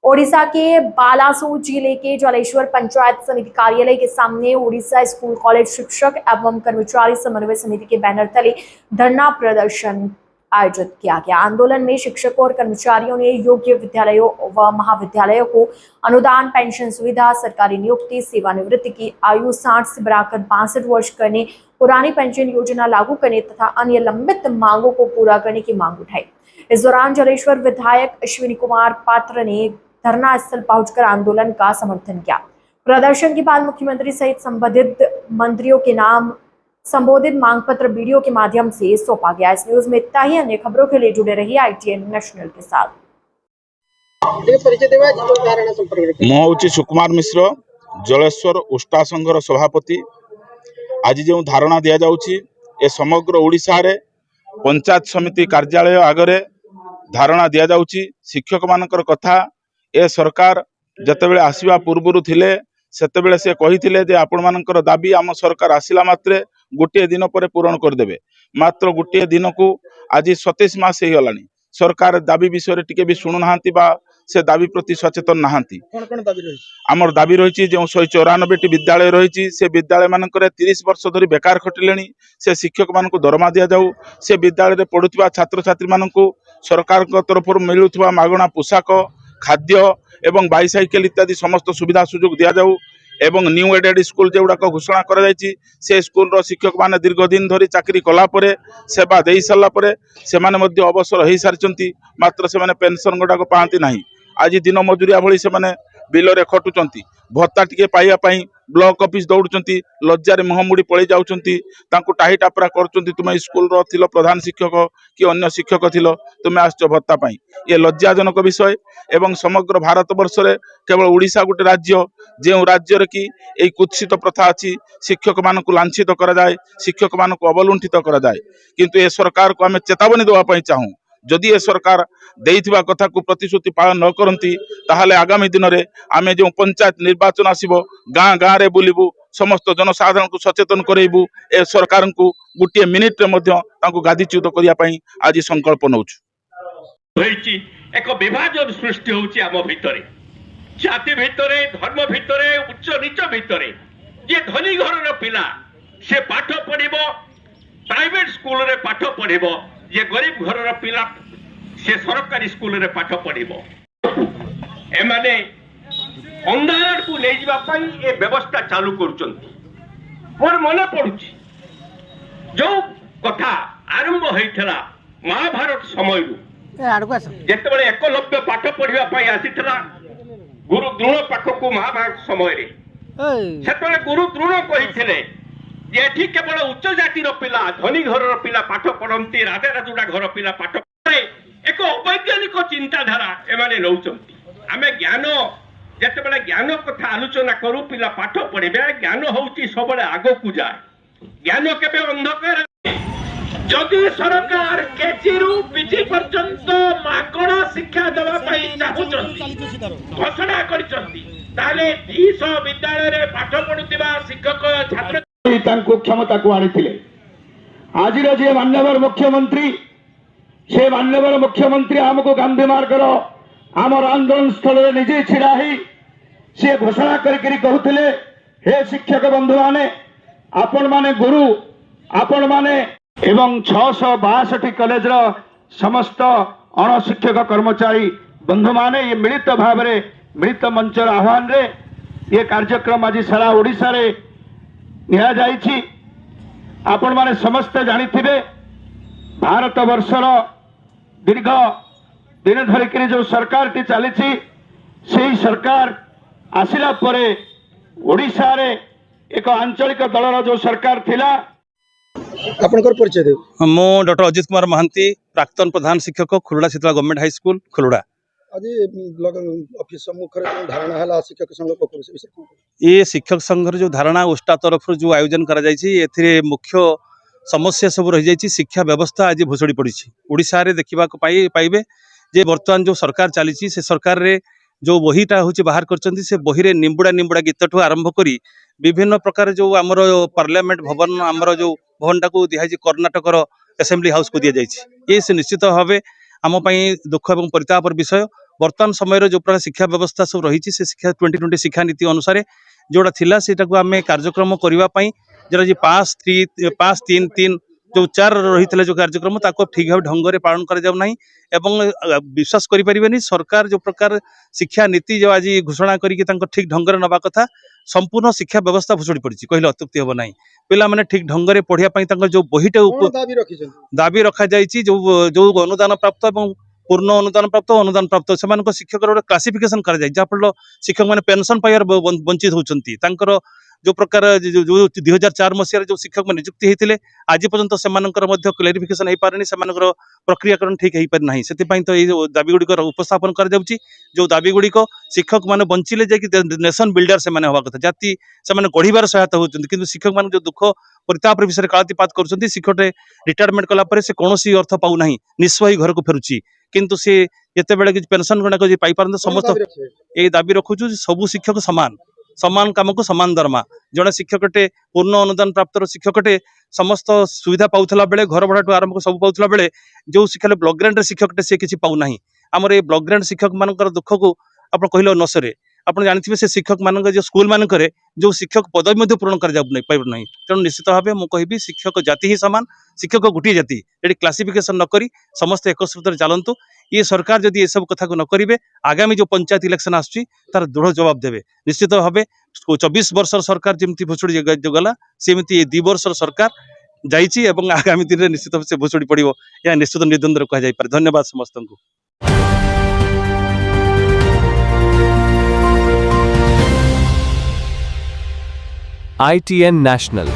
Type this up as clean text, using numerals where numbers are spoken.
ओडिशा के बालासोर जिले के जलेश्वर पंचायत समिति कार्यालय के सामने ओडिशा स्कूल कॉलेज शिक्षक एवं कर्मचारी समन्वय समिति के बैनर तले धरना प्रदर्शन आयोजित किया गया। आंदोलन में शिक्षकों और कर्मचारियों ने योग्य विद्यालयों व महाविद्यालयों को अनुदान, पेंशन सुविधा, सरकारी नियुक्ति, सेवानिवृत्ति की आयु 60 से बढ़ाकर 62 वर्ष करने, पुरानी पेंशन योजना लागू करने तथा अन्य लंबित मांगों को पूरा करने की मांग उठाई। इस दौरान जलेश्वर विधायक अश्विनी कुमार पात्र ने धरना स्थल पहुंचकर आंदोलन का समर्थन किया। प्रदर्शन के बाद मुख्यमंत्री सहित संबंधित मंत्रियों के नाम संबोधित मांग पत्र वीडियो के माध्यम से सौंपा गया। इस न्यूज में इतना ही। अन्य खबरों के लिए जुड़े रहिए ITN नेशनल के साथ। मुझे सुकुमार मिश्र, जलेश्वर उष्टा संघर सभापति। आज जो धारणा दि जाउछि ए समग्र ओडिशा रे पंचायत समिति कार्यालय आगरे धारणा दि जाउछि। शिक्षक मानकर कथा ए सरकार जतेबेले आसीबा पूर्वरु थिले सेतेबेले से कहिथिले जे आपण मानकर दाबी आम सरकार आसिला मात्रे गोटे दिन पर पूरण करदेवे। मात्र गोटे दिन को आज 27 मास हो गलानी। सरकार दाबी विषय टिके भी शुणु नाहांती बा से दाबी प्रति सचेतन नाहांती। आमर दाबी रही जो 194 विद्यालय रही से विद्यालय मानकर 30 वर्ष धरी बेकार खटिले। से शिक्षक मान दरमा दि जाऊ, से विद्यालय पढ़ुवा छात्र छात्री मान सरकार तरफ मिलुवा मागणा पोशाक, खाद्य एवं बाइसाइकेल इत्यादि समस्त सुविधा सुजोग दि जाऊ। एवं न्यू एडेड स्कूल जो गुड़ाक घोषणा कर से स्कूल शिक्षक माने दीर्घ दिन धरी चाकरी कलापर सेवा दे सारापर से अवसर हो सारी। मात्र से पेंशन गुड़ाक पाती ना। आज दिन मजूरिया भली से बिल खटुंट भत्ता टिके पाइबापी ब्लॉक ऑफिस दौड़ुंट। लज्जार मुहमुड़ी पलि जाऊँगी टाही टापरा कर तुम स्कूल थिलो प्रधान शिक्षक कि अन्य शिक्षक थिलो तुम आस भत्ता पाई। ये लज्जाजनक विषय। एवं समग्र भारत वर्ष रे केवल ओडिशा गोटे राज्य जो राज्य की यही कुत्सित प्रथा अच्छी शिक्षक मान लांछित करा जाए, शिक्षक मान अवलुंठित करा जाए। किंतु ए सरकार को आम चेतावनी देवाई चाहूँ जदि ए सरकार देइथिबा कथा को प्रतिश्रुति पालन न करती ताहले आगामी दिन में आमे जो पंचायत निर्वाचन आसीबो गाँ गाँ रे बुलिबू, समस्त जनसाधारण को सचेतन करेबू। ए सरकार को गोटे मिनिट रे मध्य तांको गादीच्युत करिया पई आज संकल्प नउछु। एक विभाजन सृष्टि होउची आम भितरे, जाति भितरे, धर्म भितरे, उच्च नीच भितरे। जे धनी घर पिला से पाठ पढ़िबो, प्राइवेट स्कूल रे पाठ पढ़िबो। जे गरीब घर पिला से सरकारी स्कूल रे पाठ पढ़िबो। एमाने अंधार को ले जावा पई ए व्यवस्था चालू करूचंती। मोर मने पड़ुची जो कथा आरंभ होइथला महाभारत समय जेतेबेले एकलव्य पाठ पढ़िबा पई आसीथला गुरु द्रोण पाखकु महाभारत समय रे सेतेबेले गुरु द्रोण कहिथिले जे एठी केवल उच्च जातिर पिला, धनी घर पिला पाठ पढ़ंती, राजा राजुडा घर पिला पाठ पढ़े। एक अवैज्ञानिक चिंताधारा एमाने नउचंती। आमे ज्ञान जेतेबेले ज्ञान कथा आलोचना करू पिला पाठ पढ़िबे। ज्ञान होउची सबले आगो कु जाए। ज्ञान केबे अंधकार जदि सरकार केजी रु पीजी पर्यंत मागणा शिक्षा देवा पई चाहुचंती घोषणा करिसंती ताले 200 विद्यालय रे पाठ पढुतिबा शिक्षक छात्र तांको क्षमता को आनिथिले। आज जे माननीय मुख्यमंत्री से माननीय मुख्यमंत्री आमको गांधी मार्गर आमर आंदोलन स्थल रे निजे छिड़ा ही से घोषणा करिकरी कहूथिले, हे शिक्षक बंधु माने, आपण माने गुरु, आपण माने एवं 662 कॉलेज रो समस्त अणशिक्षक कर्मचारी बंधु माने ये मिलित भाव रे मिलित मंच आह्वान रे ये कार्यक्रम आज सारा ओडिशा रे निया जाइछि। आपण माने समस्त जानिथिबे भारत वर्षर दीर्घ दिन धरिक जो सरकार टी चली से सरकार आसिला परे ओडिशा रे एक आंचलिक दलर जो सरकार थिला। आपनकर परिचय देव। मो डॉक्टर अजित कुमार महांती, प्राक्तन प्रधान शिक्षक, खुलुड़ा शीतला गवर्नमेंट हाई स्कूल खुलुड़ा। आज ब्लॉक ऑफिस सम्मुख रे धारणा हला शिक्षक संघ पक्ष विषय ये शिक्षक संघ जो धारणा उष्टा तरफ जो आयोजन करा जायछि एथिरे मुख्य समस्या सब रही जायछि। शिक्षा व्यवस्था आज भुसड़ी पड़ी ओडिशा रे देखिबा को पाइबे जे वर्तमान जो सरकार चली से सरकार रे जो बहीटा होछि बाहर करचंती से बही रे निंबुड़ा निंबुड़ा गीत ठू आरंभ करी विभिन्न प्रकार जो आमर पार्लियामेंट भवन आमर जो भवनटा को दिया कर्णाटकर असेंबली हाउस को दि जाइए। ये से निश्चित भाव आम दुख और परितापर विषय। बर्तमान समय जो प्रकार शिक्षा व्यवस्था सब रही से शिक्षा 2020 शिक्षा नीति अनुसार जोड़ा थिला सेटा को आम कार्यक्रम करने जो 5-3-3 जो 4 रही जो कार्यक्रम ताको ठीक भाव ढंग से पालन कर विश्वास करें सरकार जो प्रकार शिक्षा नीति जो आज घोषणा करके ठीक ढंग से नवा कथा संपूर्ण शिक्षा व्यवस्था भुसुड़ी पड़ी कहले अत्युक्ति हम ना पिला माने ठीक ढंग से पढ़ाई जो बहीटे कौन दाबी रखिछन दाबी रखा जाइए जो अनुदान प्राप्त और पूर्ण अनुदान प्राप्त अनुदान प्राप्त से शिक्षक क्लासिफिकेशन कर जहाँफल शिक्षक मैंने पेंशन पाइबार वंचित होती जो प्रकार जो 2004 मसीह जो शिक्षक नियुक्ति होते आज पर्यंत से क्लेरिफिकेशन हो पारे प्रक्रियाकरण ठीक हो पारि ना से तो ये दाबी गुड़िक उपस्थापन कर जो दाबी गुड़िक शिक्षक मैंने बंचिले नेशन बिल्डर से हवा कथा जाति से गढ़ार सहायता होती कि शिक्षक मान जो दुख परिताप विषय कालातीपात कर शिक्षक रिटायरमेंट कलापर से कौन अर्थ पाऊना निस्व घर को फेरुची किंतु सी जिते बड़े पेंशन गुड़ाक पाइपार समस्त ये दाबी रखुचु सबू शिक्षक सामान समान काम को समान दरमा जड़े शिक्षकटे पूर्ण अनुदान प्राप्त शिक्षकटे समस्त सुविधा पाउथला बेले घर भड़ाठू आरंभ सब पाउथला बेले जो शिक्षा ब्लॉक ग्रांट शिक्षकटे से किसी पाऊना आमर ये ब्लॉक ग्रांट शिक्षक मान दुख को आप कहले नसरे आप जानते से शिक्षक मान जो स्कूल मानक जो शिक्षक पदवी पूरण कर पारना तेणु निश्चित भाव मुझे शिक्षक जाति ही सामान शिक्षक गोटे जाति ये क्लासिफिकेशन नक समस्त एकत्रित चलतु ये सरकार जदि ये सब कथा को न करेंगे आगामी जो पंचायत इलेक्शन आसुची तार दृढ़ जवाब देवे निश्चित भाव 24 वर्ष सरकार जमी भुसुड़ी गला सेमती 2 वर्ष सरकार जाइए आगामी दिन में निश्चित भाव से भुसुड़ी पड़ो यह निश्चित निद्वंद कह धन्यवाद समस्त को। ITN National